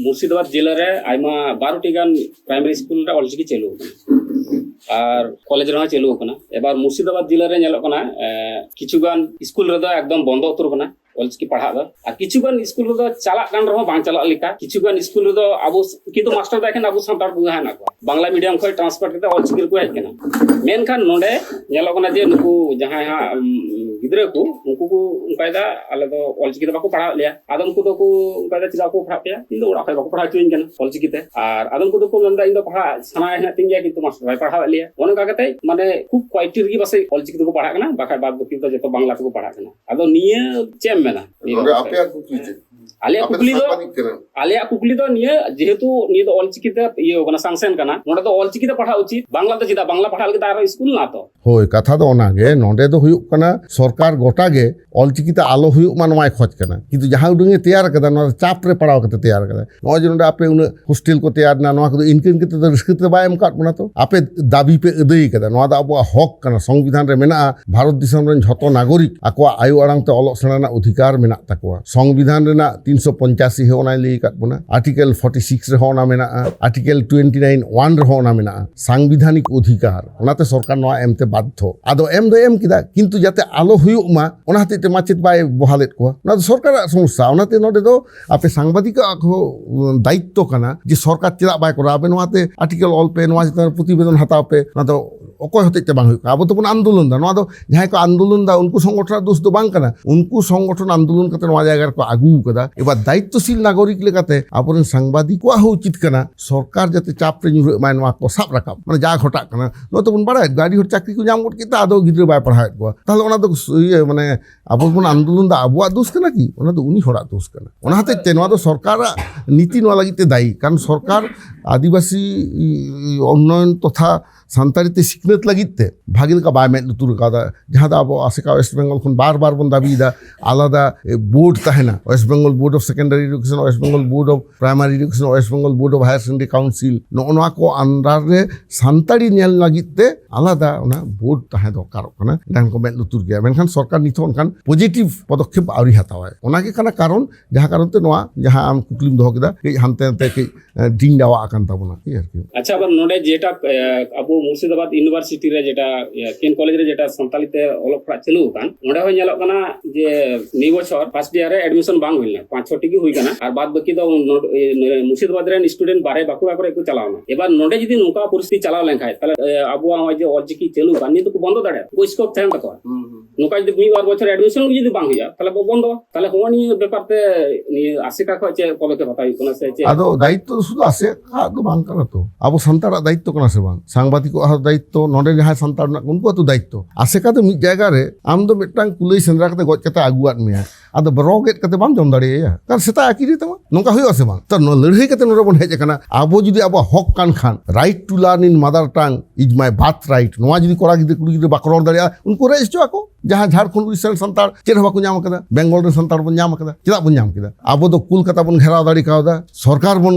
মুর্শিদাবাদ জেলারে আইমা 12টি গান primary school রে অলচিকি চালু আর কলেজ রে চালু কনা এবার মুর্শিদাবাদ জেলারে ñeloᱜ কনা কিছু গান স্কুল রে দো একদম বন্ধ উতর কনা অলচিকি পড়া দো আর কিছু গান স্কুল রে দো চালাক গান রহ বাং চালাক লেকা কিছু গান স্কুল রে দো আবু কিন্তু মাস্টার দেখেন আবু সান্তাড় কো হানা কো বাংলা মিডিয়াম খয় ট্রান্সফার কতে অলচিকি রে কো হেজ কনা মেনখান নোডে ñeloᱜ কনা যে নুকু jahay ha gidra ko unku ko unkayda ale do olchiki da bako padha liya adam ko do ko unkayda chida ko padha peya kintu ora khay bako padha chuin kana olchiki te ar adam ko do ko menda indo padha sana hena tingia kintu master bhai padha liya one ka kate mane khub quality rigi basai olchiki ko padha kana bakai bad baki to jeto bangla ko padha kana ado niye chem mena ape aku kije Alia কুকলি তো নিয়ে যেহেতু নিয়ে তো অলচিকিতে ইয়ে ওখানে সাংশন কানা নোডে তো অলচিকিতে পড়া উচিত বাংলাতে চিদা বাংলা পড়া লাগি তার স্কুল না তো হই কথা তো ওনাগে নোডে তো হুয়ুক কানা সরকার গোটাগে অলচিকিতে আলো হুয়ুক মানমায় খোঁজ কানা কিন্তু যাহা উডুঙে তৈয়ার কাদা নো চাপ রে পড়াও কাতে তৈয়ার কাদা নয় যে আপে উন হোস্টেল को तैयार ना नोआ को इनके इनके तो रिस्कते बाय एम काट बना तो आपे दाबी पे अदई कदा नोआ दा अब हक कना संविधान रे मेना भारत दिसम रे झतो नागरिक आकोआ आयु आड़ांग ते ऑलोक सेना अधिकार मेना तकोआ संविधान रे ना 385 हे ओना लई काट बना आर्टिकल 46 रे होना मेना आर्टिकल 29 1 रे होना मेना सांविधानिक अधिकार ओनाते सरकार नोआ एमते बाध्य आदो एम दो एम किदा किंतु जाते आलो हुयुक मा ओना हते माचित बाय बहालेत को ना सरकार समस्या ओनाते नोडे दो आपे सांबादिक को दायित्व कना जे सरकार चेदा बाय करा आबे नोआते आर्टिकल ऑल पे नोआ जितना प्रतिवेदन हताव पे ना तो অকয় হতে বাং হইক আবো তো কোন আন্দোলন দা নয়া তো যাই কো আন্দোলন দা উনকু সংগঠন দোষ তো বাং কানা উনকু সংগঠন আন্দোলন কাতে নয়া জায়গার কো আগু কদা এবার দায়িত্বশীল নাগরিক লেকাতে আপন সাংবাদিক কো হো উচিত কানা সরকার যাতে চাপ রে নিউ মান নয়া কো সাব রাখাব মানে যা ঘটা কানা নতো বন বাড়ায় গাড়ি হর চাকরি কো জাম করতে আদো গিদ্রে বাই পড়ায় কো তাহলে ওনা তো মানে আপন কোন আন্দোলন দা আবুয়া দোষ কানা কি ওনা তো উনি হড়া দোষ কানা ওনা হাতে তেনয়া তো সরকার নীতি নয়া লাগিতে দায়ী কারণ সরকার আদিবাসী উন্নয়ন তথা सानताड़ीते सिखनत लगिते भागिल का बाय में तुर का जहाँ अब आसेका वेस्ट बेंगल खन बार बार बन दाबी आलादा बोर्ड तहना West Bengal board of secondary education West Bengal board of primary education West Bengal board of higher secondary council नोआ को अंडर रे सानताड़ी नेल लगिते आलादा ओना बोर्ड तहे दरकार कना डान को में तुर गया मेनखान सरकार नितो अनखान पॉजिटिव पदक्षेप आउरी हतावा ओना के कना कारण जहाँ कारण ते नोआ जहाँ आम कुकलिम दो केदा के हानते हानते के डिंग दावा आकान ताबना अच्छा अब नोडे जेटा अब মুর্শিদাবাদ ইউনিভার্সিটি রে যেটা কেন কলেজ রে যেটা সান্তালিতে অলক পড়া চালু কান ওটা হয় ñeloᱜ কানা যে নি বছর ফার্স্ট ইয়ারে এডমিশন বাং হইনা 5-6 টি হুই কানা আর বাদ বাকি তো মুর্শিদাবাদ রে স্টুডেন্ট বারে বাকুড়া করে একটু চালাও না এবার নোডে যদি নৌকা পরিস্থিতি চালাও লেনখায় তাহলে আবুয়া হয় যে অলচিকি চালু কান নি তো বন্ধ দাঁড়ায় কোই স্কোপ থাকেন তাকো নৌকা যদি 2 বছর এডমিশন যদি বাং হইয়া তাহলে বন্ধ তাহলে হওয়ানি ব্যাপারতে নি আশিকা কইছে কবে কে বাতাই কোনা সে আদো দায়িত্ব শুধু আছে আদো বাং কানা তো আবো সান্তাড়া দায়িত্ব কোনা সে বাং সাংবাদিক दायित्व नोडे जहाँ सानताड़ उनको तो दायित्व आसेका तो मिट जायगा रे आम दो मिटांग कुलई सेंद्रा कते गज कते आगुआत मेया आदो बरगेट कते बाम जम दाड़ेया कार सेता आकिरी तमा नोका हुयो से बां त लड़ाई कते नोरे बन हेज कना आबो जुदी आबो हक कान खान right to learn in mother tongue is my birth right नोआ जुदी कोड़ा गिदे कुड़ी गिदे बाको रोड दाड़ेया उनको रेस्ट जो आको जहाँ झारखंड उड़ीसा सानताड़ चेद बाको नाम कदा बेंगल रे सानताड़ बन नाम कदा चेदा बन नाम कदा आबो तो कोलकाता बन घेराव दाड़ी कावदा सरकार बन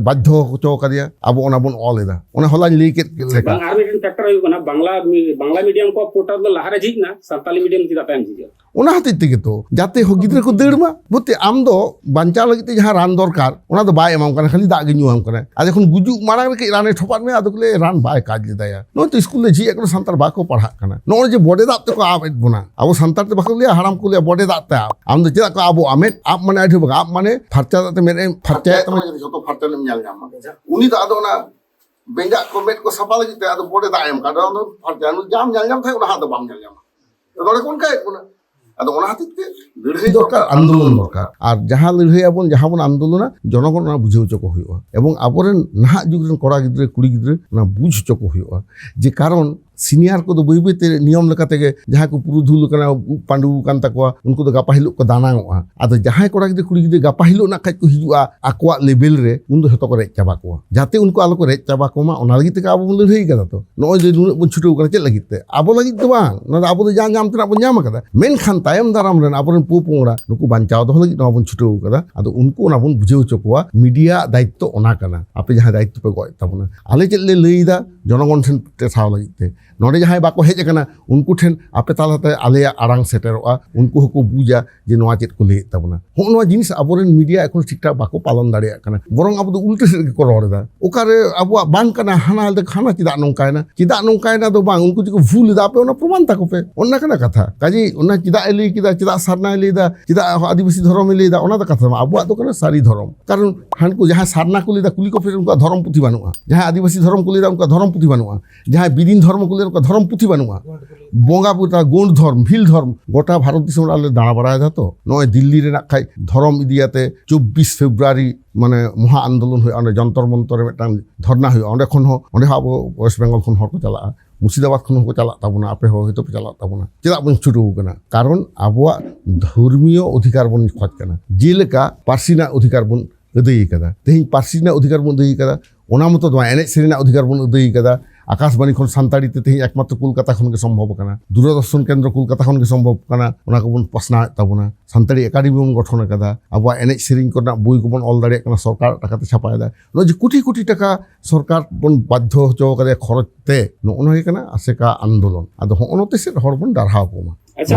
बाध्य चो कदिया आबो ओना बन ऑल एदा ओना हला लई के लेका फैक्टर हुई कना बांग्ला मीडियम को पोर्टल दो लाहारे झिक ना सानताली मीडियम चिदा तायम झिक ओना हते तेगे तो जाते हो गिद्रे को देड़मा बोते आम दो बांचा लगिते जहाँ रान दरकार ओना दो बाय एमाम कना खाली दाग गे ᱧᱩᱣᱟᱢ कना आज एखन गुजु मारांग रे राने ठोपात में आदो ले रान बाय काज लेदाया नो तो स्कूल ले जी एकरो सानतार बाको पढ़ा कना नो जे बॉडी दात को आप बोना अब सानतार ते बाको ले हराम को ले बॉडी दात आप आम दो चेदा को आबो आमेन आप माने आठो बगा आप माने फरचा दाते मेरे फरचा तमा जतो फरचा नेम ñal ñam उनी दा दो ना बेंगा कमेट को सफा लगी ते आदो बॉडी दा एम काडो नो फरचा नु जाम ñal ñam थाय ओना हाथ बाम ñal ñam तो दोड़े कोन काय कोना আদো ওনা হাতিতে লড়াই দরকার আন্দোলন দরকার আর যাহা লড়াই আবন যাহা বন আন্দোলনা জনগণ না বুঝে চক হইও এবং আবরেন নাহা যুগরেন কড়া গিদ্রে কুড়ি গিদ্রে না বুঝ চক হইও যে কারণ सीनियर को बई बईते नियम लेकाते जहाँ को पुरुधुल पांडु कान तकोआ उनको तो गापा हिलो को दानांगोआ आदो जहाँ कोड़ा गिद्रे कुड़ी गिद्रे गापा हिलो ना खाज को हिजुआ आकोआ लेवल रे उन दो हतो को रेज चाबा कोआ जाते उनको आलो को रेज चाबा कोमा ओना लगिते का आबो लड़ाई कदा तो नय जे नुन बन छुटो करा चेद लगिते आबो लगित तो बांग ना आबो तो जान जाम तना बन जाम कदा मेन खान तायम दाराम रेन आबोरन पोपोंगड़ा नुकु बांचाव दो लगित ना बन छुटो कदा आदो उनको ना बन बुझेव चकोआ मीडिया दायित्व ओना कना आपे जहाँ दायित्व पे गय ताबना आले चेद ले लईदा जनगण ठेन टेसाव लगिते नोडे जहाँ बाको हेज कना उनको ठेन आपे तालाते आलेया आरांग सेटेरोआ उनको हको बुझा जे नोआ चेत को ले तबना हो नोआ जिनिस आबोरेन मीडिया एखन ठीकठाक बाको पालन दाड़े कना बरং आबो दो उल्टे सेट को रोड़दा ओकारे आबो बांग कना हाना दे खाना चिदा नोंकायना दो बांग उनको जिको भूल दा आपे ओना प्रमाण ताको पे ओना कना कथा काजी ओना चिदा एली किदा चिदा सारना एली दा चिदा आदिवासी धर्म एली दा ओना दा कथा आबो दो कना सारी धर्म कारण हानको जहाँ सारना को लेदा कुली को फिर उनका धर्म पुथि बानुआ जहाँ आदिवासी धर्म को लेदा उनका धर्म पुथि बानुआ जहाँ बिदिन धर्म को लेदा उनका धर्म पुथि बानुआ बोंगा पुता गोंड धर्म भील धर्म गोटा भारत दिसम आले दाणा बड़ा था तो नय दिल्ली रे खाई धर्म इदियाते 24 फेब्रुआरी माने महा आंदोलन हुई अंदर जंतर मंतर मिटांग धरना हुई अंदर खन हो अंदर आबो वेस्ट बेंगल खन हर को चला मुर्शिदाबाद खन को चला ताबना आपे हो तो चला ताबना चेदा बन छुटू कना कारण आबोआ धर्मीय अधिकार बन खोज कना जेलेका पार्सिना अधिकार बन अदई कदा तेही पार्सिना अधिकार बन अदई कदा ओना मतो दो एने सेरिना अधिकार बन अदई कदा आकाशवाणी खन सान्ताड़ी ते तेही एकमात्र कोलकाता खन के संभव कना दूरदर्शन केंद्र कोलकाता खन के संभव कना ओना को बन पसना ताबना सान्ताड़ी एकाडेमी बन गठन कदा आबो एने सेरिन करना बोई को बन ऑल दाड़े कना सरकार टाकाते छापायदा नो जे कोटी कोटी टाका सरकार बन बाध्य होचो कदे खरच ते नो ओना हे कना आसेका आंदोलन आदो होनोते से हर बन दारहा कोमा अच्छा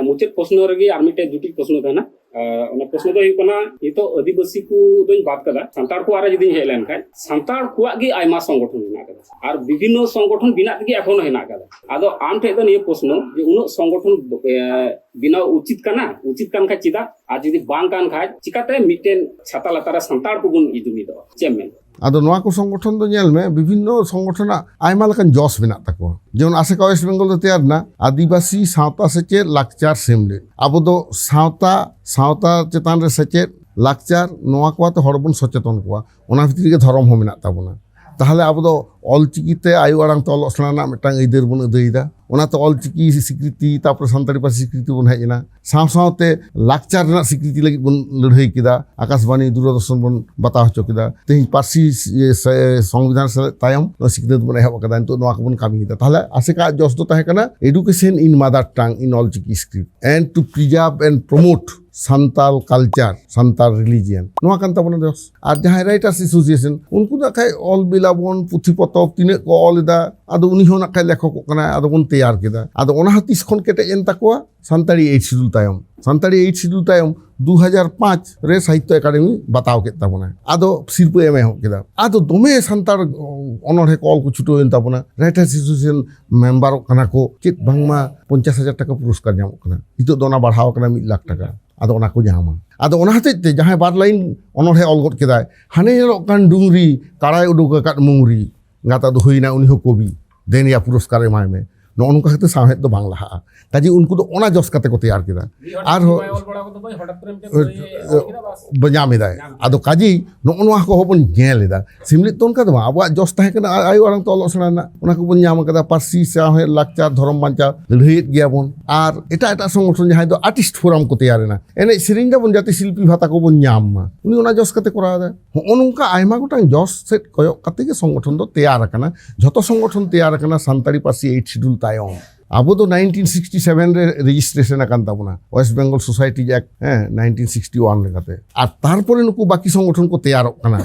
मुचाद प्रश्न रगे आर मिटे जुटी प्रश्न थाना ओना प्रश्न दो हुकना नितो आदिवासी को दोन बात कदा संतार को आरे जदी हेलेन खाय संतार को गे आयमा संगठन हेना कदा आर विभिन्न संगठन बिना गे एखोनो हेना कदा आदो आम ठे दो निये प्रश्न जे उनो संगठन बिना उचित कान खाय चिदा आ जदी बांग कान खाय चिकाते मिटेन छाता लातारा संतार को गुन इदुमी दो चेमेन आदो नोआ को संगठन दो नेल में विभिन्न संगठन आयमा लकन जॉस बिना तको जेन आसेका वेस्ट बेंगल दो तैयार ना आदिवासी सावता सेचे लाकचार सेमले आबो दो सावता चेतान रे सेचे लाकचार नोआ को तो हरबन सचेतन को ओना भितरी के धर्म हो मिना ताबना ताहले आबो दो ऑलचिकीते आयु आड़ांग तो अलसना मिटांग इदर बन अदैदा ओना तो ऑलचिकी स्वीकृति तापर सान्ताड़ी पार्सी स्वीकृति बन हेजना सावते लाकचार रना स्वीकृति लगी बन लड़ाई किदा आकाशवाणी दूरदर्शन बन बता हचो किदा तेही पार्सी संविधान से तायम स्वीकृति बन एहब कदा तो नोआ को बन कामी किदा ताहले आसेका जस दो ताहे कना education in mother tongue in Ol Chiki script and to preserve and promote Santal culture Santal religion नोआ कान ताबना दस आर जहां राइटर्स एसोसिएशन उनको ना खाय ऑल बिलाबन पुथि पतब तिने को ऑल दा आदो उनी हो ना खाय लेखक कना आदो बन तैयार केदा आदो ओना हतिस खन केटे एन ताकोआ सान्ताड़ी 8 शिड्यूल तायम सान्ताड़ी 8 शिड्यूल तायम 2005 रे साहित्य एकाडेमी बताव के ताबना आदो सिरपो एम हो केदा आदो दोमे सान्ताड़ अनरहे कॉल को छुटो एन ताबना राइटर्स एसोसिएशन मेंबर कना को चित बांगमा 50,000 टाका पुरस्कार जाम कना इतो दोना बढ़ाव कना 1 लाख टाका आदो ओना को जामा आदो ओना हते जहां बार लाइन अनरहे ऑल गट केदाय हाने लोकान डुंगरी काराय उडुक काट मुंगरी गाता दो होइना उनी हो कवि देनिया पुरस्कार एमाय में नो उनका खाते साहेब दो बांग लहा काजी उनको तो ओना जस काते को तैयार किदा आर हो बजामेदा आदो काजी नो ओनवा को होबन गेलेदा सिमलि तो उनका दो आबो जस ताहे कना आयु आरंग तो अलसना ना ओना को बन जाम कदा पार्सी साहे लाकचार धर्म बांचा लड़ाईत गया बन आर एटा संगठन जहां दो आर्टिस्ट फोरम को तैयार ना एने सिरिंग बन जाते शिल्पी भाता को बन जाम मा उनी ओना जस काते करा दा ओनका आयमा गोटांग जस सेट कयो काते के संगठन दो तैयार कना जतो संगठन तैयार कना सान्ताड़ी पार्सी 8 शिड्यूल तायम आबो तो 1967 रे रेजिस्ट्रेशन आकान ताबना वेस्ट बेंगल सोसाइटी एक्ट 1961 लेकाते आर तारपरे नुकु बाकी संगठन को तैयार कना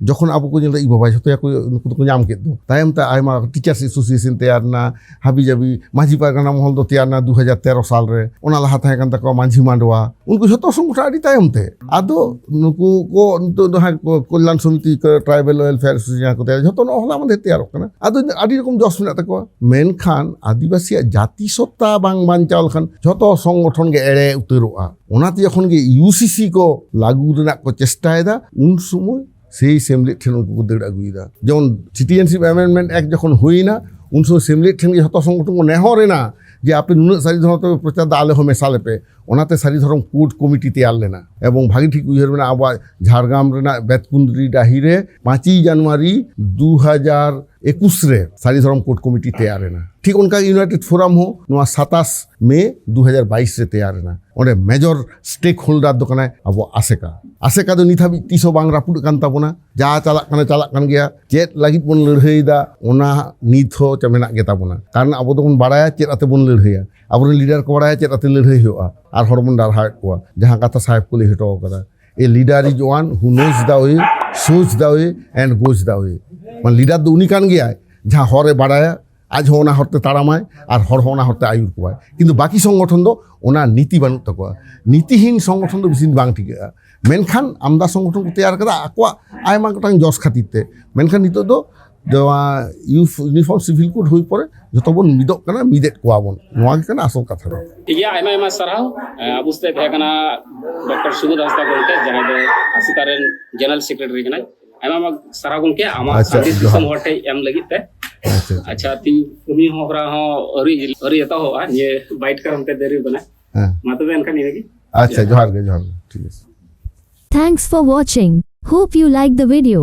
जखन आबो को जेला इ बाबा जतो को नुकु को नाम के दो तायम ता आयमा टीचर्स एसोसिएशन तैयार ना हाबी जाबी माझी पारगाना महल दो तैयार ना 2013 साल रे ओना लहा थाय कान तको माझी मांडवा उनको जतो संगठन आदि तायम ते आदो नुकु को तो कल्याण समिति ट्राइबल वेलफेयर एसोसिएशन को तैयार जतो न हला मन तैयार कना आदो आदि रकम जस मेना तको मेन खान आदिवासी जाति सत्ता बांग बांचाल खान जतो संगठन के एड़े उतरोआ ओनाते जखन के यूसीसी को लागू रना को चेष्टायदा उन समय সেই সেমলেট ঠেন উनको দেড় আগুইদা যেমন সিটিজেনশিপ অ্যামেন্ডমেন্ট অ্যাক্ট যখন হই না উন সময় সেমলেট ঠেন যত সংগঠন को নেহরে না যে আপনি নুন সারি ধরতে প্রচার দা আলে হবে সালেপে ওনাতে সারি ধরম কোর্ট কমিটি তৈয়ার লেনা এবং ভাগি ঠিক উইহর না আবার ঝাড়গ্রাম রেনা বেতকুন্দ্রি ডাহিরে 5 জানুয়ারি 2021 रे सारी धरम कोर्ट कमिटी तैयार है ना ठीक उनका यूनाइटेड फोरम हो 27 मई 2022 से तैयार है ना और मेजर स्टेक होल्डर दुकान है अब आसेका तो निथा भी 300 बांग रापुड कान ताबोना जा चालक कान गया चेत लागित बन लड़ाईदा ओना निथ हो चमेना गे ताबोना कारण अब तो बन बाड़ाया चेत आते बन लड़ाईया अब लीडर को बाड़ाया चेत आते लड़ाई होआ आर हरबन डारहा को जहां कथा साहेब को ले हटो कदा a leader is one who knows the way shows the way and goes the way मान लीडर दो उनी कान गया जहां हरे बाड़ाया ᱟᱡ ᱦᱚᱸ ᱚᱱᱟ ᱦᱚᱨᱛᱮ ᱛᱟᱲᱟᱢᱟᱭ ᱟᱨ ᱦᱚᱲ ᱦᱚᱸ ᱚᱱᱟ ᱦᱚᱨᱛᱮ ᱟᱹᱭᱩᱨ ᱠᱚᱣᱟᱭ ᱠᱤᱱᱛᱩ ᱵᱟᱹᱠᱤ ᱥᱚᱝᱜᱚᱴᱷᱚᱱ ᱫᱚ ᱚᱱᱟ ᱱᱤᱛᱤ ᱵᱟᱹᱱᱩᱜ ᱛᱟᱠᱚᱣᱟ ᱱᱤᱛᱤᱦীন ᱥᱚᱝᱜᱚᱴᱷᱚᱱ ᱫᱚ ᱵᱮᱥᱤ ᱵᱟᱝ ᱴᱷᱤᱠᱟᱹᱜᱼᱟ ᱢᱮᱱᱠᱷᱟᱱ ᱟᱢᱫᱟ ᱥᱚᱝᱜᱚᱴᱷᱚᱱ ᱠᱚ ᱛᱮᱭᱟᱨ ᱠᱟᱫᱟ ᱟᱠᱚᱣᱟᱜ ᱟᱭᱢᱟ ᱜᱚᱴᱟᱝ ᱡᱚᱥ ᱠᱷᱟᱹᱛᱤᱨ ᱛᱮ ᱢᱮᱱᱠᱷᱟᱱ ᱱᱤᱛᱚᱜ ᱫᱚ ᱤউনিফর্ম সিভিল কোড ᱦᱩᱭ ᱯᱚᱨᱮ ᱡᱚᱛᱚ ᱵᱚᱱ ᱢᱤᱫᱚᱜ ᱠᱟᱱᱟ ᱢᱤᱫᱮᱫ ᱠᱚᱣᱟ ᱵᱚᱱ ᱱᱚᱣᱟ ᱜᱮ ᱠᱟᱱᱟ ᱟᱥᱚᱞ ᱠᱟᱛᱷᱟ ᱫᱚ ᱴᱷᱤᱠ ᱜᱮᱭᱟ ᱟᱭᱢᱟ ᱟᱭᱢᱟ ᱥᱟᱨᱦᱟᱣ ᱟᱵᱚ ᱥᱟᱛᱮ ᱛᱟᱦᱮᱸ ᱠᱟᱱᱟ ᱰᱚᱠᱴᱚᱨ ᱥᱩᱵᱳধ ᱦᱟᱸᱥᱫᱟ ᱜᱚᱢᱠᱮ ᱡᱟᱦᱟᱸᱭ ᱫᱚ ᱟᱥᱮᱠᱟ ᱨᱮᱱ ᱡᱮᱱᱟরেল ᱥᱮᱠᱨᱮᱴᱟরি ᱠᱟᱱᱟᱭ ᱟᱭᱢᱟ ᱟᱭᱢᱟ ᱥᱟᱨᱦᱟᱣ ᱜᱚᱢᱠᱮ ᱟᱢᱟᱜ ᱟᱪᱪᱷᱟ, ᱥᱟᱸᱫᱮᱥ ᱡᱚᱦᱟᱨ᱾ ᱫᱤᱥᱚᱢ ᱦᱚᱲ ᱴᱷᱮᱱ ᱮᱢ ᱞᱟᱹᱜᱤᱫ ᱛᱮ ᱟᱪᱪᱷᱟ ᱟᱪᱪᱷᱟ ᱛᱤᱧ ᱠᱟᱹᱢᱤ ᱦᱚᱨᱟ ᱦᱚᱸ ᱟᱹᱣᱨᱤ ᱮᱛᱚᱦᱚᱵᱼᱟ ᱱᱤᱭᱟᱹ ᱵᱟᱭᱤᱴ ᱠᱟᱨᱚᱱ ᱛᱮ ᱫᱮᱨᱤ ᱠᱟᱱᱟ ᱦᱮᱸ ᱢᱟ ᱛᱚᱵᱮ ᱮᱱᱠᱷᱟᱱ ᱤᱱᱟᱹᱜᱮ আচ্ছা জোহার গে ঠিক আছে Thanks for watching. Hope you like the video.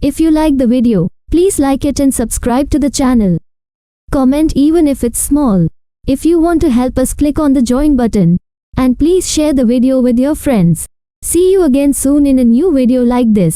If you like the video, please like it and subscribe to the channel. Comment even if it's small. If you want to help us, click on the join button. And please share the video with your friends. See you again soon in a new video like this.